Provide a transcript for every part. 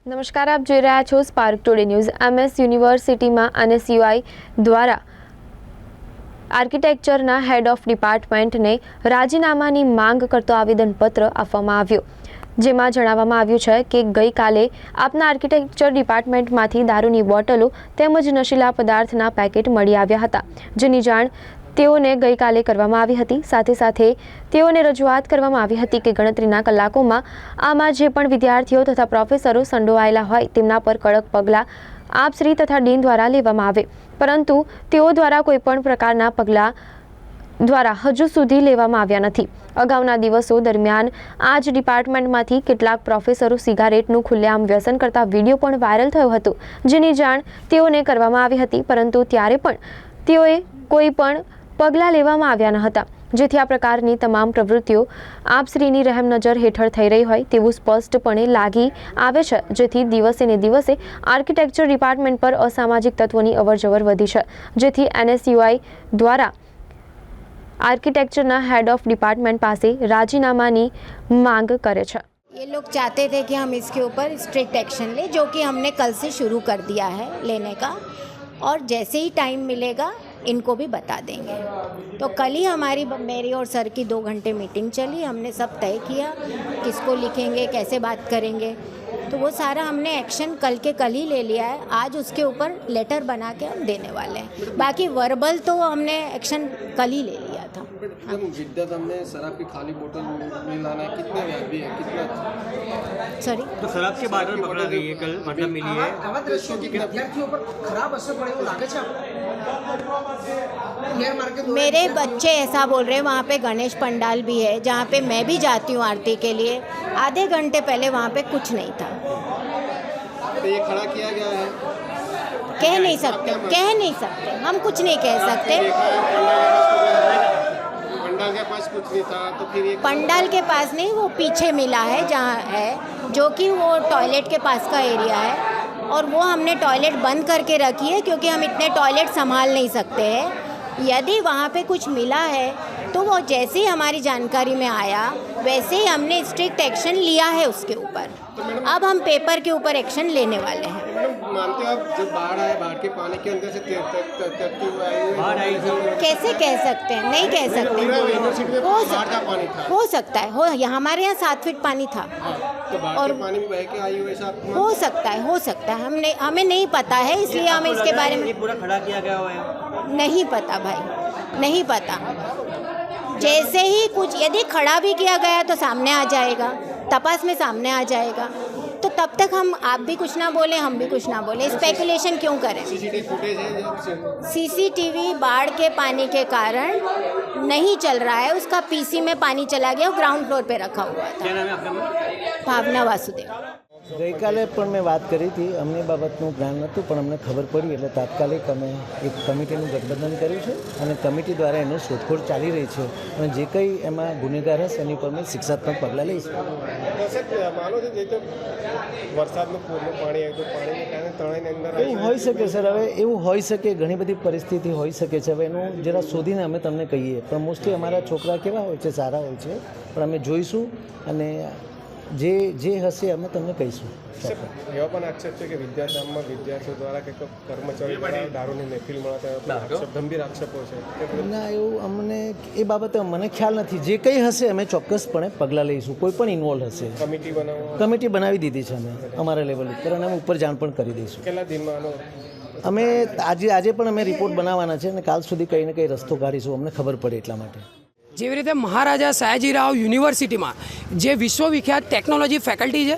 નમસ્કાર, આપ જોઈ રહ્યા છો સ્પાર્ક ટુડે ન્યૂઝ। MS યુનિવર્સિટીમાં NSUI દ્વારા આર્કિટેક્ચરના હેડ ઓફ ડિપાર્ટમેન્ટને રાજીનામાની માંગ કરતો આવેદનપત્ર આપવામાં આવ્યો, જેમાં જણાવવામાં આવ્યું છે કે ગઈકાલે આપના આર્કિટેક્ચર ડિપાર્ટમેન્ટમાંથી દારૂની બોટલો તેમજ નશીલા પદાર્થના પેકેટ મળી આવ્યા હતા, જેની જાણ તેઓને ગઈકાલે કરવામાં આવી હતી। સાથે સાથે તેઓને રજૂઆત કરવામાં આવી હતી કે ગણતરીના કલાકોમાં આમાં જે પણ વિદ્યાર્થીઓ તથા પ્રોફેસરો સંડોવાયેલા હોય તેમના પર કડક પગલાં આપશ્રી તથા ડીન દ્વારા લેવામાં આવે, પરંતુ તેઓ દ્વારા કોઈપણ પ્રકારના પગલાં દ્વારા હજુ સુધી લેવામાં આવ્યા નથી। અગાઉના દિવસો દરમિયાન આ જ ડિપાર્ટમેન્ટમાંથી કેટલાક પ્રોફેસરો સિગારેટનું ખુલ્લેઆમ વ્યસન કરતા વિડીયો પણ વાયરલ થયો હતો, જેની જાણ તેઓને કરવામાં આવી હતી, પરંતુ ત્યારે પણ તેઓએ કોઈ પણ પગલાં લેવામાં આવ્યા ન હતા, જેથી આ પ્રકારની તમામ પ્રવૃત્તિઓ આપશ્રીની રહેમ નજર હેઠળ થઈ રહી હોય તેવું સ્પષ્ટપણે લાગી આવે છે, જેથી દિવસે ને દિવસે આર્કિટેક્ચર ડિપાર્ટમેન્ટ પર અસામાજિક તત્વોની અવરજવર વધી છે, જેથી NSUI દ્વારા આર્કિટેક્ચરના हेड ऑफ डिपार्टमेंट पास राजीनामानी मांग करे छे। ये लोग चाहते थे कि हम इसके ऊपर स्ट्रिक्ट एक्शन लें, जो कि हमने कल से शुरू कर दिया है लेने का, और जैसे ही टाइम मिलेगा इनको भी बता देंगे। तो कल ही मेरी और सर की 2 घंटे मीटिंग चली, हमने सब तय किया किसको लिखेंगे, कैसे बात करेंगे, तो वो सारा हमने एक्शन कल के कल ही ले लिया है। आज उसके ऊपर लेटर बना के हम देने वाले हैं, बाकी वर्बल तो हमने एक्शन कल ही ले लिया था। जिद्दत हमने शराब की खाली बोतल मिलाना है, कितना व्यापी है, कितना सॉरी तो शराब के बाटल पकड़ा गई है कल, मतलब मिली है। खराब असर पड़े वो लागे मेरे बच्चे ऐसा बोल रहे हैं। वहाँ पे गणेश पंडाल भी है जहाँ पे मैं भी जाती हूँ आरती के लिए, आधे घंटे पहले वहाँ पे कुछ नहीं था। तो ये खड़ा किया गया है, कह नहीं सकते, हम कुछ नहीं कह सकते। पंडाल के पास कुछ नहीं था, तो फिर ये पंडाल के पास नहीं, वो पीछे मिला है जहाँ है, जो कि वो टॉयलेट के पास का एरिया है, और वो हमने टॉयलेट बंद करके रखी है क्योंकि हम इतने टॉयलेट संभाल नहीं सकते हैं। यदि वहाँ पे कुछ मिला है तो वो जैसे ही हमारी जानकारी में आया वैसे ही हमने स्ट्रिक्ट एक्शन लिया है उसके ऊपर। अब हम पेपर के ऊपर एक्शन लेने वाले हैं। मानते हो आप जब बाढ़ आए, बाढ़ के पानी के अंदर से तैरती हुई आई, कैसे कह सकते हैं? नहीं कह सकते। हो सकता है, हमारे यहाँ 7 फीट पानी था, तो बाढ़ और के पानी में बह के आई हो ऐसा हो सकता है। हमें नहीं पता है, इसलिए हम इसके बारे में ये पूरा खड़ा किया गया हुआ है। नहीं पता भाई, नहीं पता। जैसे ही कुछ यदि खड़ा भी किया गया तो सामने आ जाएगा, तपास में सामने आ जाएगा, तो तब तक आप भी कुछ ना बोले, हम भी कुछ ना बोले, स्पेकुलेशन क्यों करें? सीसीटीवी फुटेज है, सीसीटीवी बाढ़ के पानी के कारण नहीं चल रहा है, उसका पीसी में पानी चला गया, ग्राउंड फ्लोर पे रखा हुआ था। क्या नाम है आपका? भावना वासुदेव। ગઈકાલે પણ મેં વાત કરી હતી, અમને બાબતનું જ્ઞાન નહોતું, પણ અમને ખબર પડી એટલે તાત્કાલિક અમે એક કમિટીનું ગઠબંધન કર્યું છે અને કમિટી દ્વારા એની શોધખોળ ચાલી રહી છે, અને જે કંઈ એમાં ગુનેગાર હશે એની ઉપર મેં શિક્ષાત્મક પગલાં લઈશું। માનો છે જે તો વરસાદનું પૂરનું પાણી આવ્યું તો પાણીને કારણે તળાઈની અંદર એવું હોઈ શકે સર, હવે એવું હોઈ શકે, ઘણી બધી પરિસ્થિતિ હોઈ શકે છે। હવે એનું જરા શોધીને અમે તમને કહીએ, પણ મોસ્ટલી અમારા છોકરા કેવા હોય છે, સારા હોય છે, પણ અમે જોઈશું અને જે હશે અમે તમને કહીશું। એવા પણ આક્ષેપ છે કે વિદ્યાધામમાં વિદ્યાર્થીઓ દ્વારા કે કર્મચારીઓ દ્વારા દારૂની મહેફિલ મળતા ગંભીર આક્ષેપો છે ના, એવું અમને એ બાબતે મને ખ્યાલ નથી। જે કંઈ હશે અમે ચોક્કસપણે પગલાં લઈશું, કોઈ પણ ઇન્વોલ્વ હશે। કમિટી બનાવી દીધી છે અમે અમારા લેવલ ઉપર, અને અમે ઉપર જાણ પણ કરી દઈશું। કેટલા દિનમાં અમે આજે પણ અમે રિપોર્ટ બનાવવાના છે અને કાલ સુધી કંઈ ને કંઈ રસ્તો કાઢીશું, અમને ખબર પડે એટલા માટે। જેવી રીતે મહારાજા સયાજીરાવ યુનિવર્સિટીમાં જે વિશ્વવિખ્યાત ટેકનોલોજી ફેકલ્ટી છે,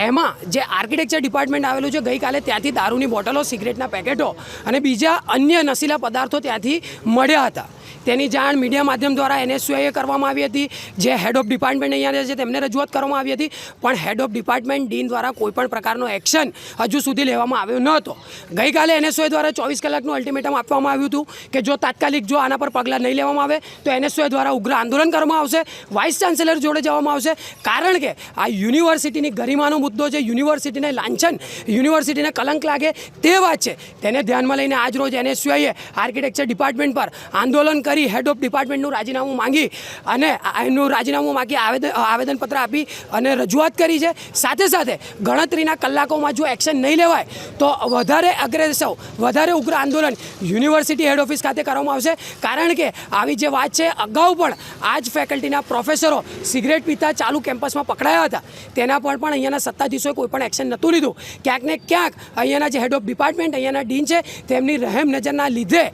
એમાં જે આર્કિટેક્ચર ડિપાર્ટમેન્ટ આવેલું છે, ગઈકાલે ત્યાંથી દારૂની બોટલો, સિગરેટના પેકેટો અને બીજા અન્ય નશીલા પદાર્થો ત્યાંથી મળ્યા હતા। તેની જાણ મીડિયા માધ્યમ દ્વારા NSUIએ કરવામાં આવી હતી। જે હેડ ઓફ ડિપાર્ટમેન્ટ અહીંયા છે તેમને રજૂઆત કરવામાં આવી હતી, પણ હેડ ઓફ ડિપાર્ટમેન્ટ ડીન દ્વારા કોઈપણ પ્રકારનો એક્શન હજુ સુધી લેવામાં આવ્યો ન હતો। ગઈકાલે NSUI દ્વારા 24 કલાકનું અલ્ટિમેટમ આપવામાં આવ્યું હતું કે જો તાત્કાલિક જો આના પર પગલાં નહીં લેવામાં આવે તો NSUI દ્વારા ઉગ્ર આંદોલન કરવામાં આવશે, વાઇસ ચાન્સેલર જોડે જવામાં આવશે, કારણ કે આ યુનિવર્સિટીની ગરિમાનો મુદ્દો છે, યુનિવર્સિટીને લાંછન, યુનિવર્સિટીને કલંક લાગે તે વાત છે, તેને ધ્યાનમાં લઈને આજરોજ NSUIએ આર્કિટેક્ચર ડિપાર્ટમેન્ટ પર આંદોલન કરી હેડ ઓફ ડિપાર્ટમેન્ટનું રાજીનામું માંગી અને એનું રાજીનામું માંગી આવેદનપત્ર આપી અને રજૂઆત કરી છે. સાથે સાથે ગણતરીના કલાકોમાં જો એક્શન નહીં લેવાય તો વધારે અગ્રેસવ વધારે ઉગ્ર આંદોલન યુનિવર્સિટી હેડ ઓફિસ ખાતે કરવામાં આવશે. કારણ કે આવી જે વાત છે, અગાઉ પણ આ જ ફેકલ્ટીના પ્રોફેસરો સિગરેટ પીતા ચાલુ કેમ્પસમાં પકડાયા હતા. તેના પર પણ અહીંયાના સત્તાધીશોએ કોઈ પણ એક્શન નહોતું લીધું. ક્યાંક ને ક્યાંક અહીંયાના જે હેડ ઓફ ડિપાર્ટમેન્ટ, અહીંયાના ડીન છે, તેમની રહેમ નજરના લીધે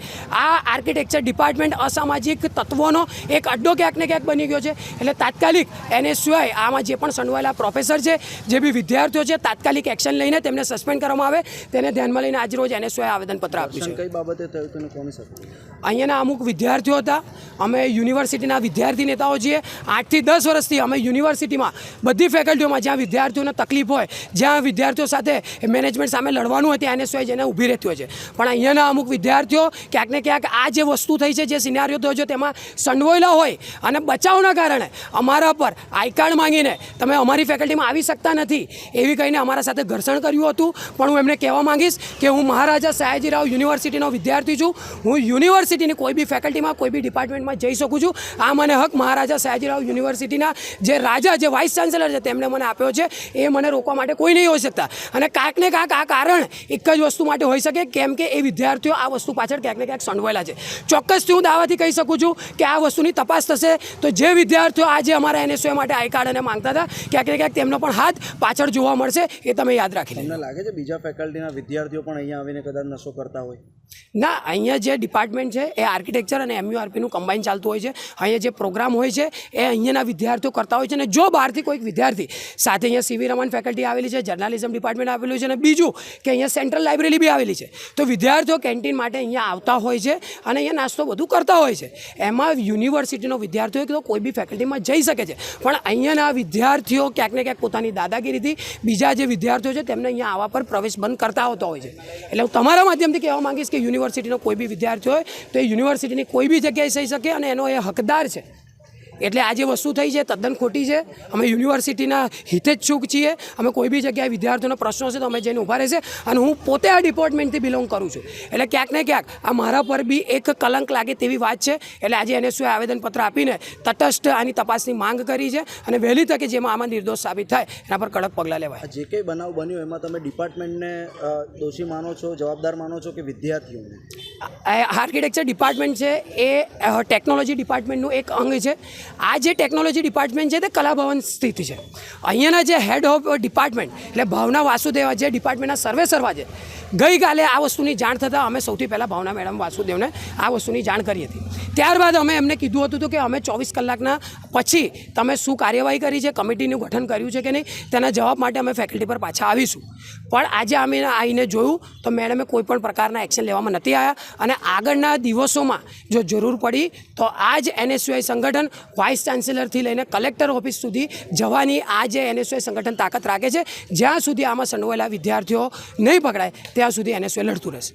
આ આર્કિટેક્ચર ડિપાર્ટમેન્ટ અસામાજિક તત્વોનો એક અડ્ડો ક્યાંક ને ક્યાંક બની ગયો છે. એટલે તાત્કાલિક NSUI આમાં જે પણ સંડોવાયેલા પ્રોફેસર છે, જે બી વિદ્યાર્થીઓ છે, તાત્કાલિક એક્શન લઈને તેમને સસ્પેન્ડ કરવામાં આવે તેને ધ્યાનમાં લઈને આજરોજ NSUI આવેદનપત્ર આપ્યું છે. કઈ બાબતે થયું હતું કોની સાથે? અહીંયાના અમુક વિદ્યાર્થીઓ હતા. અમે યુનિવર્સિટીના વિદ્યાર્થી નેતાઓ છીએ. 8 થી 10 વર્ષથી અમે યુનિવર્સિટીમાં બધી ફેકલ્ટીઓમાં જ્યાં વિદ્યાર્થીઓને તકલીફ હોય, જ્યાં વિદ્યાર્થીઓ સાથે મેનેજમેન્ટ સામે લડવાનું હોય, ત્યાં NSUI જેને ઊભી રહેતી હોય છે. પણ અહીંયાના અમુક વિદ્યાર્થીઓ ક્યાંક ને ક્યાંક આ જે વસ્તુ થઈ છે, જે સિનારીઓ થયો છે, તેમાં સંડોવાયેલા હોય અને બચાવના કારણે અમારા પર આઈ કાર્ડ માંગીને તમે અમારી ફેકલ્ટીમાં આવી શકતા નથી એવી કહીને અમારા સાથે ઘર્ષણ કર્યું હતું. પણ હું એમને કહેવા માંગીશ કે હું મહારાજા સયાજીરાવ યુનિવર્સિટીનો વિદ્યાર્થી છું. હું યુનિવર્સિટીની કોઈ બી ફેકલ્ટીમાં, કોઈ બી ડિપાર્ટમેન્ટમાં જઈ શકું છું. આ મને હક મહારાજા સયાજીરાવ યુનિવર્સિટીના જે રાજા, જે વાઇસ ચાન્સેલર છે, તેમણે મને આપ્યો છે. એ મને રોકવા માટે કોઈ નહીં હોઈ શકતા. અને કાંઈક ને કાંઈક આ કારણ એક જ વસ્તુ માટે હોઈ શકે, કેમ કે એ વિદ્યાર્થીઓ આ વસ્તુ પાછળ ક્યાંક ને ક્યાંક સંડોવાયેલા છે. ચોક્કસથી હું દાવાથી કહી શકું છું કે આ વસ્તુની તપાસ થશે તો જે વિદ્યાર્થીઓ આજે અમારા NSUI માટે આઈ કાર્ડ અને માંગતા હતા, ક્યાંક ને ક્યાંક તેમનો પણ હાથ પાછળ જોવા મળશે. એ તમે યાદ રાખી લો. તમને લાગે છે બીજા ફેકલ્ટીના વિદ્યાર્થીઓ પણ અહીંયા આવીને કદાચ નશો કરતા હોય? ના, અહીંયા જે ડિપાર્ટમેન્ટ છે એ આર્કિટેક્ચર અને MURPનું કમ્બાઈન ચાલતું હોય છે. અહીંયા જે પ્રોગ્રામ હોય છે એ અહીંયાના વિદ્યાર્થીઓ કરતા હોય છે. અને જો બહારથી કોઈક વિદ્યાર્થી સાથે અહીંયા CV રમન ફેકલ્ટી આવેલી છે, જર્નાલિઝમ ડિપાર્ટમેન્ટ આવેલું છે, અને બીજું કે અહીંયા સેન્ટ્રલ લાઇબ્રેરી બી આવેલી છે, તો વિદ્યાર્થીઓ કેન્ટીન માટે અહીંયા આવતા હોય છે અને અહીંયા નાસ્તો બધું કરતા હોય છે. એમાં યુનિવર્સિટીનો વિદ્યાર્થીઓ તો કોઈ બી ફેકલ્ટીમાં જઈ શકે છે. પણ અહીંયાના વિદ્યાર્થીઓ ક્યાંક ને ક્યાંક પોતાની દાદાગીરીથી બીજા જે વિદ્યાર્થીઓ છે તેમને અહીંયા આવવા પર પ્રવેશ બંધ કરતા હોતા હોય છે. એટલે હું તમારા માધ્યમથી કહેવા માંગીશ કે યુનિવર્સિટીનો કોઈ બી વિદ્યાર્થી હોય તો એ યુનિવર્સિટીની કોઈ બી જગ્યાએ જઈ શકે અને એનો એ હકદાર છે. એટલે આ જે વસ્તુ થઈ છે તદ્દન ખોટી છે. અમે યુનિવર્સિટીના હિતેચ્છુક છીએ. અમે કોઈ બી જગ્યાએ વિદ્યાર્થીઓનો પ્રશ્નો છે તો અમે જઈને ઊભા રહેશે. અને હું પોતે આ ડિપાર્ટમેન્ટથી બિલોંગ કરું છું. એટલે ક્યાંક ને ક્યાંક આ મારા પર બી એક કલંક લાગે તેવી વાત છે. એટલે આજે NSUI આવેદનપત્ર આપીને તટસ્થ આની તપાસની માંગ કરી છે અને વહેલી તકે જેમાં આમાં નિર્દોષ સાબિત થાય એના પર કડક પગલાં લેવાય. જે કંઈ બનાવ બન્યો એમાં તમે ડિપાર્ટમેન્ટને દોષી માનો છો, જવાબદાર માનો છો કે વિદ્યાર્થીઓને? આર્કિટેક્ચર ડિપાર્ટમેન્ટ છે એ ટેકનોલોજી ડિપાર્ટમેન્ટનું એક અંગ છે. આ જે ટેકનોલોજી ડિપાર્ટમેન્ટ છે તે કલાભવન સ્થિત છે. અહીંયાના જે હેડ ઓફ ડિપાર્ટમેન્ટ એટલે ભાવના વાસુદેવા, જે ડિપાર્ટમેન્ટના સર્વેસર્વા છે, ગઈકાલે આ વસ્તુની જાણ થતાં અમે સૌથી પહેલાં ભાવના મેડમ વાસુદેવને આ વસ્તુની જાણ કરી હતી. ત્યારબાદ અમે એમને કીધું હતું કે અમે 24 કલાકના પછી તમે શું કાર્યવાહી કરી છે, કમિટીનું ગઠન કર્યું છે કે નહીં, તેના જવાબ માટે અમે ફેકલ્ટી પર પાછા આવીશું. પણ આજે અમે આવીને જોયું તો મેડમે કોઈ પણ પ્રકારના એક્શન લેવામાં નથી આવ્યા. અને આગળના દિવસોમાં જો જરૂર પડી તો આ જ NSUI સંગઠન વાઇસ ચાન્સેલરથી લઈને કલેક્ટર ઓફિસ સુધી જવાની આ જે NSUI સંગઠન તાકાત રાખે છે. જ્યાં સુધી આમાં સંડોવાયેલા વિદ્યાર્થીઓ નહીં પકડાય ત્યાં સુધી NSUI લડતું રહેશે.